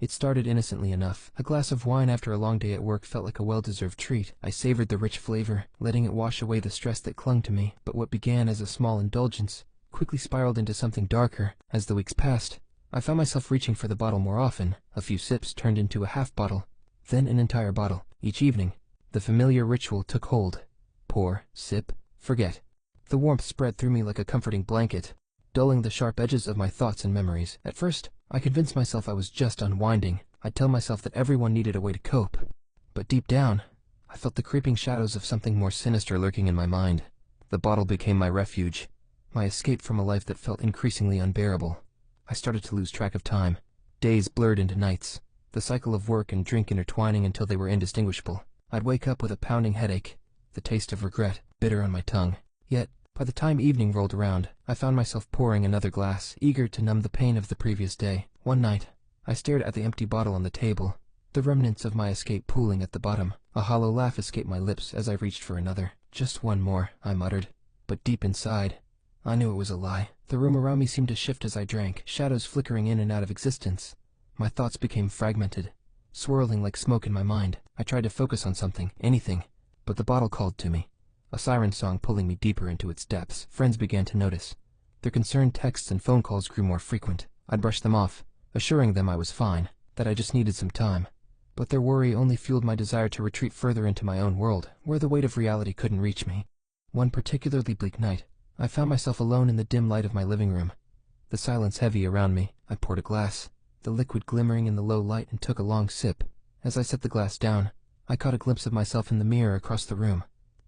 It started innocently enough. A glass of wine after a long day at work felt like a well-deserved treat. I savored the rich flavor, letting it wash away the stress that clung to me. But what began as a small indulgence quickly spiraled into something darker. As the weeks passed, I found myself reaching for the bottle more often. A few sips turned into a half bottle, then an entire bottle. Each evening, the familiar ritual took hold. Pour, sip, forget. The warmth spread through me like a comforting blanket, dulling the sharp edges of my thoughts and memories. At first, I convinced myself I was just unwinding. I'd tell myself that everyone needed a way to cope. But deep down, I felt the creeping shadows of something more sinister lurking in my mind. The bottle became my refuge, my escape from a life that felt increasingly unbearable. I started to lose track of time. Days blurred into nights, the cycle of work and drink intertwining until they were indistinguishable. I'd wake up with a pounding headache, the taste of regret bitter on my tongue. Yet, by the time evening rolled around, I found myself pouring another glass, eager to numb the pain of the previous day. One night, I stared at the empty bottle on the table, the remnants of my escape pooling at the bottom. A hollow laugh escaped my lips as I reached for another. "Just one more," I muttered. But deep inside, I knew it was a lie. The room around me seemed to shift as I drank, shadows flickering in and out of existence. My thoughts became fragmented, swirling like smoke in my mind. I tried to focus on something, anything, but the bottle called to me, a siren song pulling me deeper into its depths. Friends began to notice. Their concerned texts and phone calls grew more frequent. I'd brush them off, assuring them I was fine, that I just needed some time. But their worry only fueled my desire to retreat further into my own world, where the weight of reality couldn't reach me. One particularly bleak night, I found myself alone in the dim light of my living room, the silence heavy around me. I poured a glass, the liquid glimmering in the low light, and took a long sip. As I set the glass down, I caught a glimpse of myself in the mirror across the room.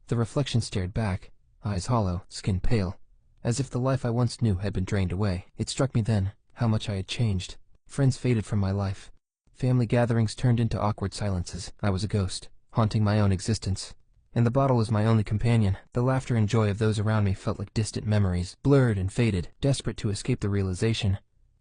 The reflection stared back, eyes hollow, skin pale, as if the life I once knew had been drained away. It struck me then how much I had changed. Friends faded from my life. Family gatherings turned into awkward silences. I was a ghost, haunting my own existence. And the bottle was my only companion. The laughter and joy of those around me felt like distant memories, blurred and faded. Desperate to escape the realization,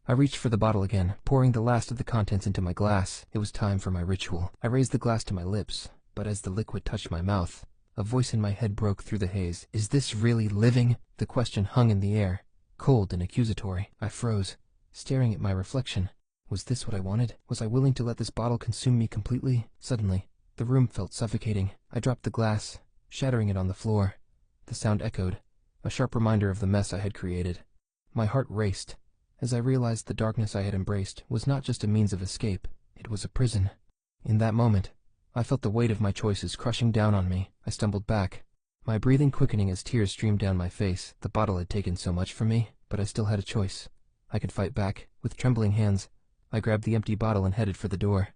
I reached for the bottle again, pouring the last of the contents into my glass. It was time for my ritual. I raised the glass to my lips, but as the liquid touched my mouth, a voice in my head broke through the haze. "Is this really living?" The question hung in the air, cold and accusatory. I froze, staring at my reflection. Was this what I wanted? Was I willing to let this bottle consume me completely? Suddenly, the room felt suffocating. I dropped the glass, shattering it on the floor. The sound echoed, a sharp reminder of the mess I had created. My heart raced, as I realized the darkness I had embraced was not just a means of escape, it was a prison. In that moment, I felt the weight of my choices crushing down on me. I stumbled back, my breathing quickening as tears streamed down my face. The bottle had taken so much from me, but I still had a choice. I could fight back. With trembling hands, I grabbed the empty bottle and headed for the door.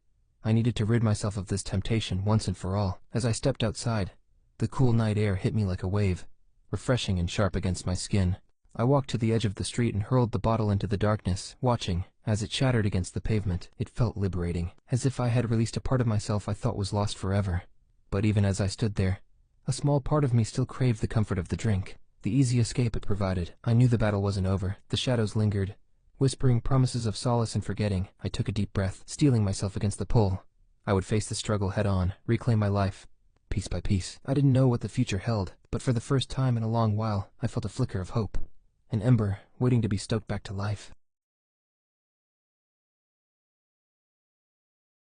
I needed to rid myself of this temptation once and for all. As I stepped outside, the cool night air hit me like a wave, refreshing and sharp against my skin. I walked to the edge of the street and hurled the bottle into the darkness, watching as it shattered against the pavement. It felt liberating, as if I had released a part of myself I thought was lost forever. But even as I stood there, a small part of me still craved the comfort of the drink, the easy escape it provided. I knew the battle wasn't over. The shadows lingered, whispering promises of solace and forgetting. I took a deep breath, steeling myself against the pull. I would face the struggle head on, reclaim my life, piece by piece. I didn't know what the future held, but for the first time in a long while, I felt a flicker of hope, an ember waiting to be stoked back to life.